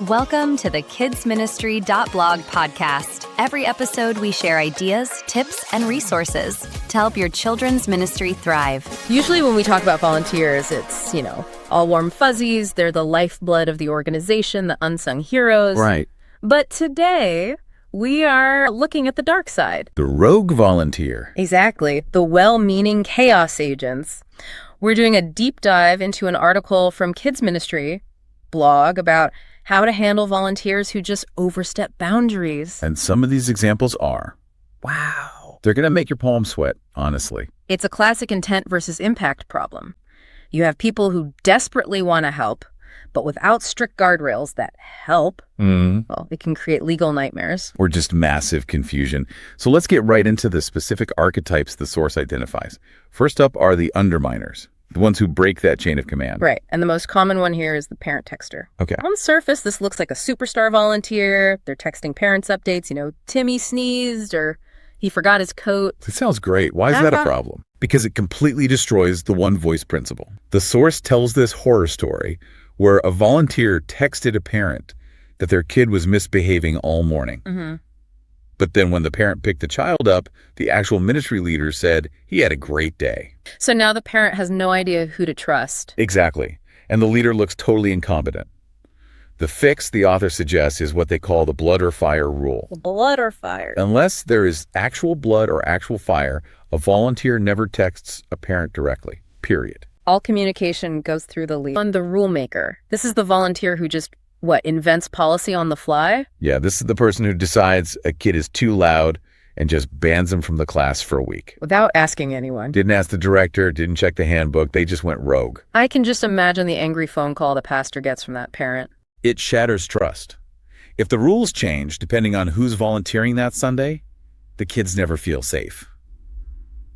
Welcome to the KidsMinistry.Blog podcast. Every episode, we share ideas, tips, and resources to help your children's ministry thrive. Usually when we talk about volunteers, it's, all warm fuzzies. They're the lifeblood of the organization, the unsung heroes. Right. But today, we are looking at the dark side. The rogue volunteer. Exactly. The well-meaning chaos agents. We're doing a deep dive into an article from KidsMinistry.Blog about how to handle volunteers who just overstep boundaries. And some of these examples are, wow, they're going to make your palms sweat, honestly. It's a classic intent versus impact problem. You have people who desperately want to help, but without strict guardrails that help, well, it can create legal nightmares. Or just massive confusion. So let's get right into the specific archetypes the source identifies. First up are the underminers, the ones who break that chain of command. Right. And the most common one here is the parent texter. Okay. On the surface, this looks like a superstar volunteer. They're texting parents updates, Timmy sneezed or he forgot his coat. It sounds great. Why is that a problem? Because it completely destroys the one-voice principle. The source tells this horror story where a volunteer texted a parent that their kid was misbehaving all morning. But then when the parent picked the child up, the actual ministry leader said he had a great day. So now the parent has no idea who to trust. Exactly. And the leader looks totally incompetent. The fix the author suggests is what they call the blood or fire rule. Blood or fire? Unless there is actual blood or actual fire, a volunteer never texts a parent directly, period. All communication goes through the lead. On the rule maker, this is the volunteer who just, invents policy on the fly? Yeah, this is the person who decides a kid is too loud and just bans them from the class for a week. Without asking anyone. Didn't ask the director, didn't check the handbook, they just went rogue. I can just imagine the angry phone call the pastor gets from that parent. It shatters trust. If the rules change depending on who's volunteering that Sunday, the kids never feel safe.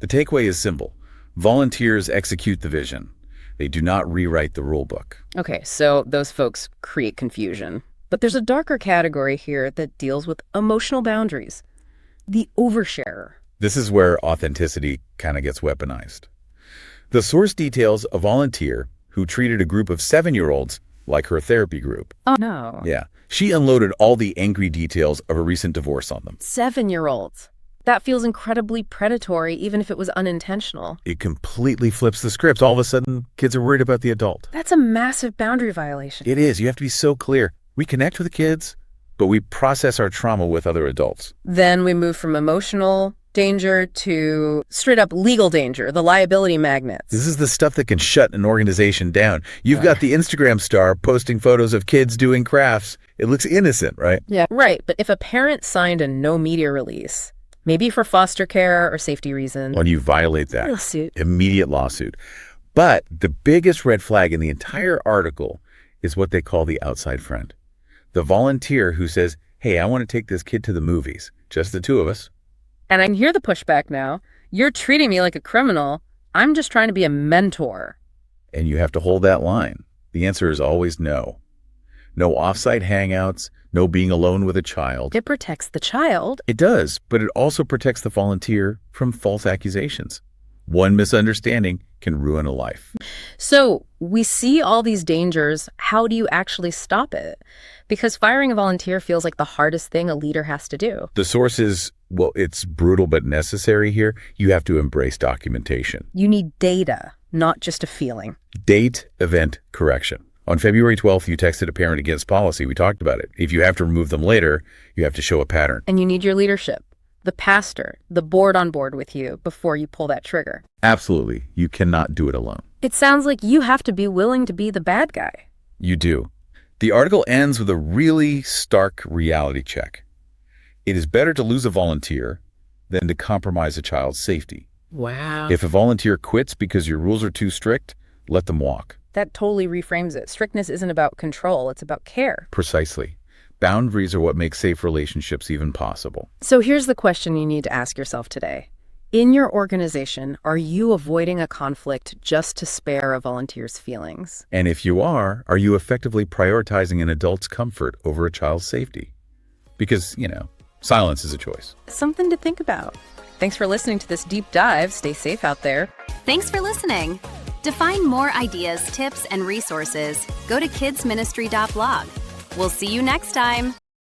The takeaway is simple. Volunteers execute the vision. They do not rewrite the rule book. Okay, so those folks create confusion. But there's a darker category here that deals with emotional boundaries. The oversharer. This is where authenticity kind of gets weaponized. The source details a volunteer who treated a group of 7-year-olds like her therapy group. Oh, no. Yeah. She unloaded all the angry details of a recent divorce on them. 7-year-olds. That feels incredibly predatory, even if it was unintentional. It completely flips the script. All of a sudden, kids are worried about the adult. That's a massive boundary violation. It is. You have to be so clear. We connect with the kids, but we process our trauma with other adults. Then we move from emotional danger to straight up legal danger, the liability magnets. This is the stuff that can shut an organization down. You've got the Instagram star posting photos of kids doing crafts. It looks innocent, right? Yeah, right. But if a parent signed a no media release, maybe for foster care or safety reasons. When you violate that, lawsuit. Immediate lawsuit. But the biggest red flag in the entire article is what they call the outside friend. The volunteer who says, hey, I want to take this kid to the movies, just the two of us. And I can hear the pushback now. You're treating me like a criminal. I'm just trying to be a mentor. And you have to hold that line. The answer is always no. No off-site hangouts, no being alone with a child. It protects the child. It does, but it also protects the volunteer from false accusations. One misunderstanding can ruin a life. So we see all these dangers. How do you actually stop it? Because firing a volunteer feels like the hardest thing a leader has to do. The source is, it's brutal but necessary here. You have to embrace documentation. You need data, not just a feeling. Date, event, correction. On February 12th, you texted a parent against policy. We talked about it. If you have to remove them later, you have to show a pattern. And you need your leadership, the pastor, the board on board with you before you pull that trigger. Absolutely. You cannot do it alone. It sounds like you have to be willing to be the bad guy. You do. The article ends with a really stark reality check. It is better to lose a volunteer than to compromise a child's safety. Wow. If a volunteer quits because your rules are too strict, let them walk. That totally reframes it. Strictness isn't about control, it's about care. Precisely. Boundaries are what make safe relationships even possible. So here's the question you need to ask yourself today. In your organization, are you avoiding a conflict just to spare a volunteer's feelings? And if you are you effectively prioritizing an adult's comfort over a child's safety? Because, silence is a choice. Something to think about. Thanks for listening to this deep dive. Stay safe out there. Thanks for listening. To find more ideas, tips, and resources, go to KidsMinistry.Blog. We'll see you next time.